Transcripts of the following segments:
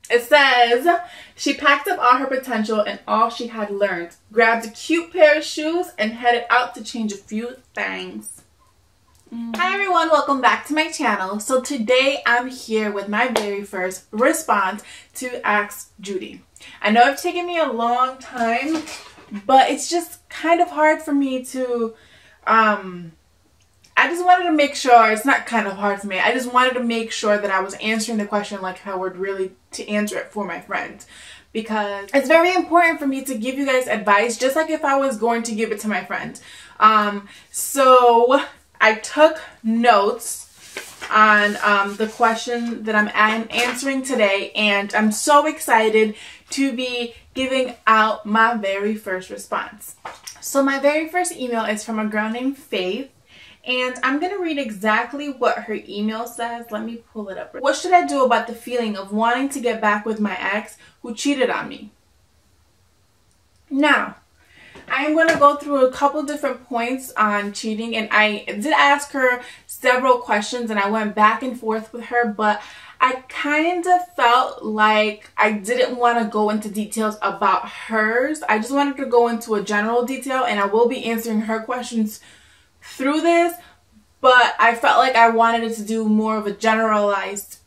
It says, she packed up all her potential and all she had learned, grabbed a cute pair of shoes, and headed out to change a few things. Hi everyone, welcome back to my channel. So today I'm here with my very first response to Ask Judi. I know it's taken me a long time, but it's just kind of hard for me to, I just wanted to make sure, it's not kind of hard for me, I just wanted to make sure that I was answering the question like I would really to answer it for my friends. Because it's very important for me to give you guys advice, just like if I was going to give it to my friend. So I took notes on the question that I'm answering today, and I'm so excited to be giving out my very first response. So my very first email is from a girl named Faith. And I'm going to read exactly what her email says. Let me pull it up. What should I do about the feeling of wanting to get back with my ex who cheated on me? Now, I am going to go through a couple different points on cheating. And I did ask her several questions and I went back and forth with her. But I kind of felt like I didn't want to go into details about hers. I just wanted to go into a general detail, and I will be answering her questions through this, but I felt like I wanted it to do more of a generalized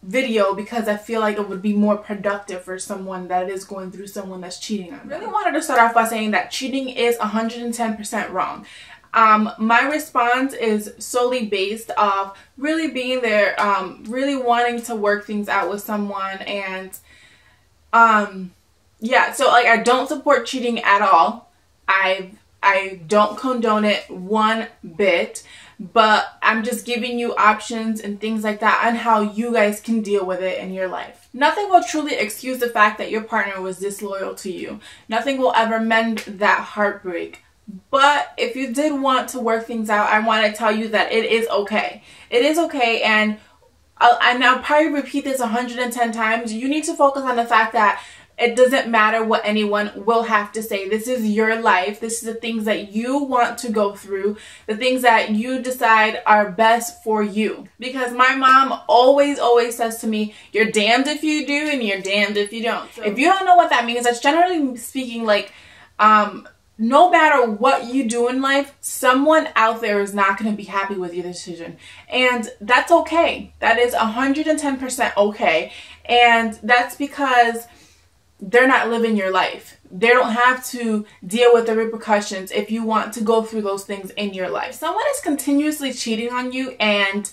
video because I feel like it would be more productive for someone that is going through someone that's cheating on them. I really wanted to start off by saying that cheating is 110% wrong. My response is solely based off really being there, really wanting to work things out with someone, and yeah, so like I don't support cheating at all. I don't condone it one bit, but I'm just giving you options and things like that on how you guys can deal with it in your life. Nothing will truly excuse the fact that your partner was disloyal to you. Nothing will ever mend that heartbreak. But if you did want to work things out, I want to tell you that it is okay. It is okay, and I'll probably repeat this 110 times. You need to focus on the fact that it doesn't matter what anyone will have to say. This is your life. This is the things that you want to go through, the things that you decide are best for you. Because my mom always says to me, you're damned if you do and you're damned if you don't. So if you don't know what that means, that's generally speaking like no matter what you do in life, someone out there is not going to be happy with your decision. And that's okay. That is 110% okay. And that's because they're not living your life. They don't have to deal with the repercussions if you want to go through those things in your life. If someone is continuously cheating on you and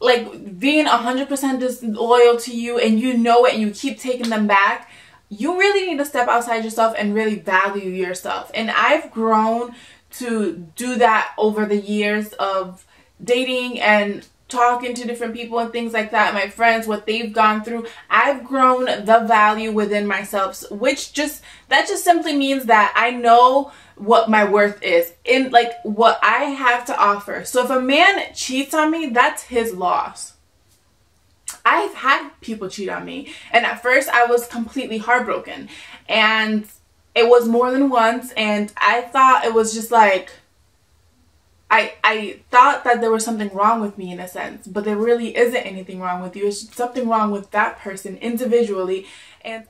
like being 100% disloyal to you, and you know it and you keep taking them back, you really need to step outside yourself and really value yourself. And I've grown to do that over the years of dating and talking to different people and things like that, my friends, what they've gone through. I've grown the value within myself, that just simply means that I know what my worth is, in like what I have to offer. So if a man cheats on me, that's his loss. I've had people cheat on me, and at first I was completely heartbroken, and it was more than once, and I thought it was just like, I thought that there was something wrong with me in a sense, but there really isn't anything wrong with you. It's something wrong with that person individually. And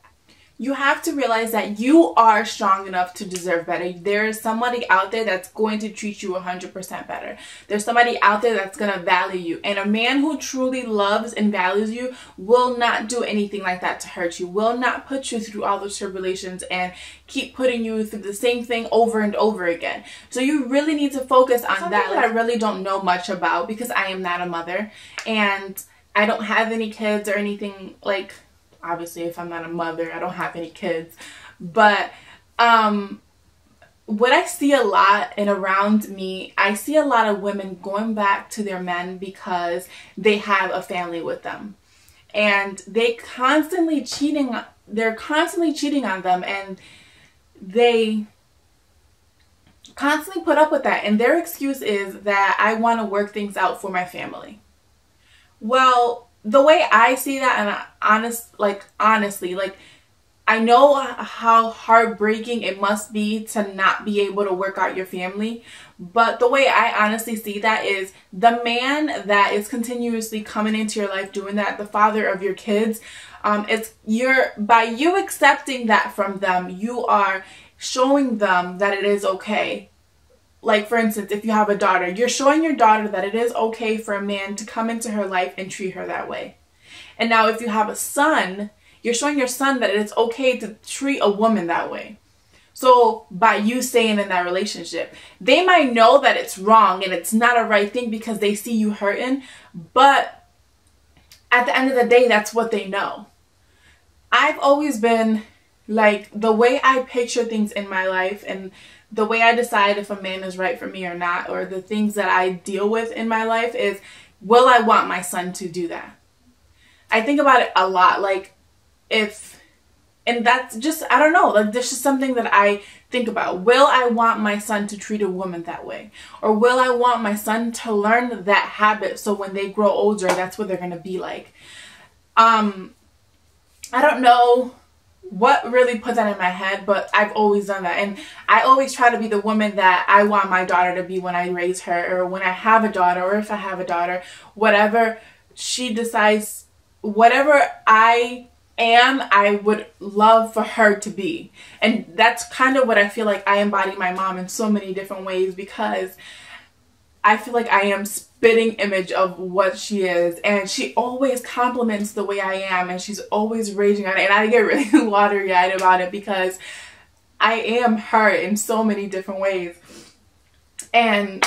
you have to realize that you are strong enough to deserve better. There is somebody out there that's going to treat you 100% better. There's somebody out there that's going to value you. And a man who truly loves and values you will not do anything like that to hurt you, will not put you through all those tribulations and keep putting you through the same thing over and over again. So you really need to focus on something that I really don't know much about, because I am not a mother and I don't have any kids or anything like. Obviously, if I'm not a mother, I don't have any kids. But what I see a lot and around me, I see a lot of women going back to their men because they have a family with them. And they're constantly cheating on them, and they constantly put up with that. And their excuse is that I want to work things out for my family. Well, the way I see that, and honestly, like I know how heartbreaking it must be to not be able to work out your family, but the way I honestly see that is the man that is continuously coming into your life doing that, the father of your kids, by you accepting that from them, you are showing them that it is okay. Like, for instance, if you have a daughter, you're showing your daughter that it is okay for a man to come into her life and treat her that way. And now if you have a son, you're showing your son that it's okay to treat a woman that way. So by you staying in that relationship, they might know that it's wrong and it's not a right thing because they see you hurting, but at the end of the day, that's what they know. I've always been like, the way I picture things in my life and the way I decide if a man is right for me or not, or the things that I deal with in my life is, will I want my son to do that? I think about it a lot, like, and that's just, I don't know, like, this is something that I think about. Will I want my son to treat a woman that way? Or will I want my son to learn that habit so when they grow older, that's what they're going to be like? I don't know what really put that in my head, but I've always done that. And I always try to be the woman that I want my daughter to be when I raise her, or when I have a daughter, or if I have a daughter, whatever she decides, whatever I am, I would love for her to be. And that's kind of what I feel like I embody my mom in so many different ways, because I feel like I am spitting image of what she is, and she always compliments the way I am, and she's always raging on it, and I get really watery-eyed about it because I am her in so many different ways. And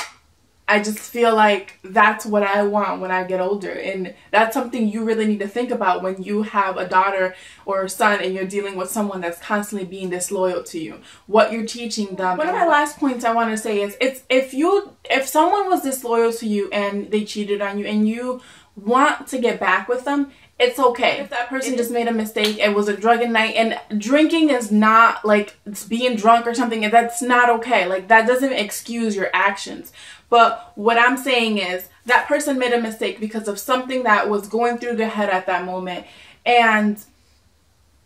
I just feel like that's what I want when I get older, and that's something you really need to think about when you have a daughter or a son and you're dealing with someone that's constantly being disloyal to you. What you're teaching them. One of my last points I want to say is, if someone was disloyal to you and they cheated on you and you want to get back with them, it's okay. If that person just made a mistake, it was a drugging night, and drinking is not like it's being drunk or something, that's not okay. Like, that doesn't excuse your actions. But what I'm saying is that person made a mistake because of something that was going through their head at that moment, and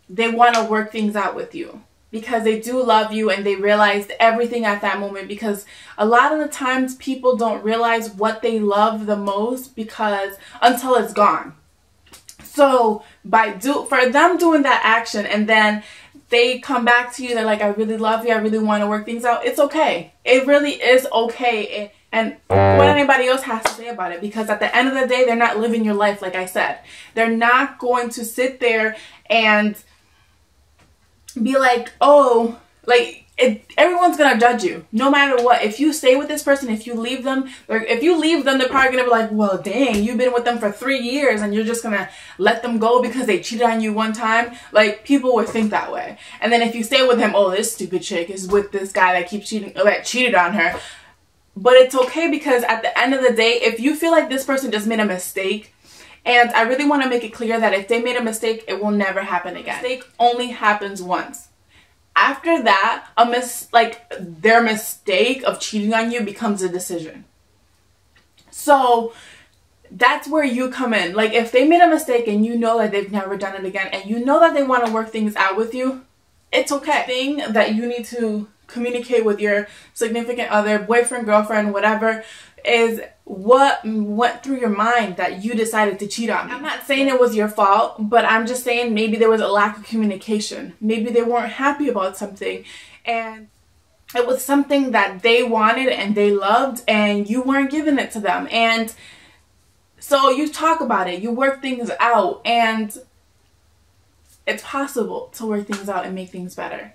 they want to work things out with you because they do love you and they realized everything at that moment, because a lot of the times people don't realize what they love the most until it's gone. So for them doing that action and then they come back to you, they're like, I really love you, I really want to work things out. It's okay. It really is okay. And what anybody else has to say about it, because at the end of the day, they're not living your life, like I said. They're not going to sit there and be like, oh, like, everyone's gonna judge you no matter what. If you stay with this person, if you leave them, they're probably gonna be like, well, dang, you've been with them for 3 years and you're just gonna let them go because they cheated on you one time. Like, people would think that way. And then if you stay with him, oh, this stupid chick is with this guy that cheated on her. But it's okay, because at the end of the day, if you feel like this person just made a mistake, and I really want to make it clear that if they made a mistake, it will never happen again. A mistake only happens once. After that, their mistake of cheating on you becomes a decision. So that's where you come in. Like, if they made a mistake and you know that they've never done it again, and you know that they want to work things out with you, it's okay. The thing that you need to communicate with your significant other, boyfriend, girlfriend, whatever, is what went through your mind that you decided to cheat on me. I'm not saying it was your fault, but I'm just saying maybe there was a lack of communication. Maybe they weren't happy about something, and it was something that they wanted and they loved, and you weren't giving it to them. And so you talk about it, you work things out, and it's possible to work things out and make things better.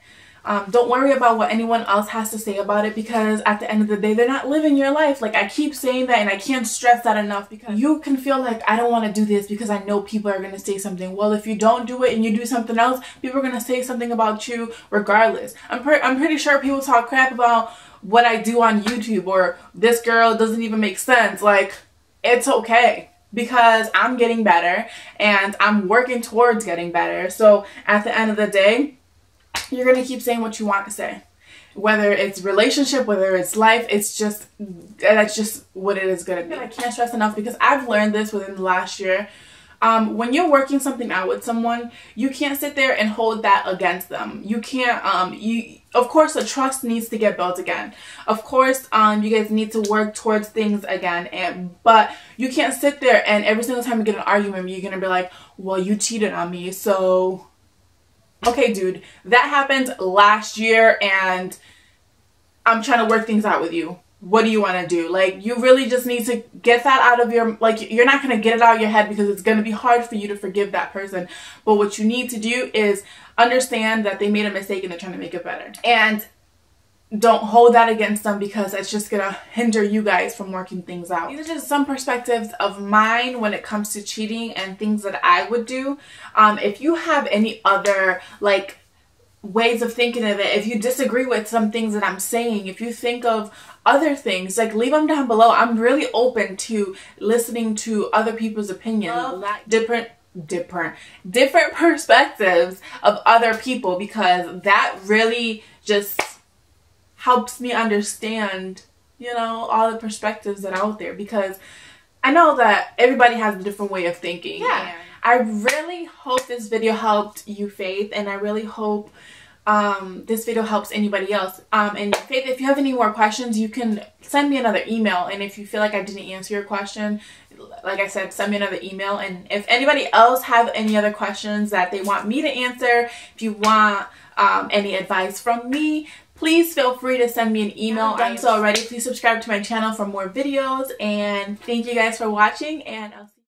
Don't worry about what anyone else has to say about it, because at the end of the day, they're not living your life. Like, I keep saying that, and I can't stress that enough, because you can feel like, I don't want to do this because I know people are going to say something. Well, if you don't do it and you do something else, people are going to say something about you regardless. I'm pretty sure people talk crap about what I do on YouTube, or this girl doesn't even make sense. Like, it's okay, because I'm getting better and I'm working towards getting better. So at the end of the day, you're going to keep saying what you want to say. Whether it's relationship, whether it's life, that's just what it is going to be. I can't stress enough, because I've learned this within the last year. when you're working something out with someone, you can't sit there and hold that against them. You can't, of course, the trust needs to get built again. Of course, you guys need to work towards things again. But you can't sit there and every single time you get an argument, you're going to be like, well, you cheated on me. So, okay, dude, that happened last year and I'm trying to work things out with you. What do you want to do? Like, you really just need to get that out of your, like, you're not going to get it out of your head because it's going to be hard for you to forgive that person. But what you need to do is understand that they made a mistake and they're trying to make it better. And don't hold that against them because it's just going to hinder you guys from working things out. These are just some perspectives of mine when it comes to cheating and things that I would do. If you have any other, like, ways of thinking of it, if you disagree with some things that I'm saying, if you think of other things, like, leave them down below. I'm really open to listening to other people's opinions, different perspectives of other people, because that really just helps me understand, you know, all the perspectives that are out there, because I know that everybody has a different way of thinking. Yeah. I really hope this video helped you, Faith, and I really hope this video helps anybody else. And Faith, if you have any more questions, you can send me another email, and if you feel like I didn't answer your question, like I said, send me another email. And if anybody else have any other questions that they want me to answer, if you want any advice from me, please feel free to send me an email. If you've done so already, please subscribe to my channel for more videos, and thank you guys for watching, and I'll see you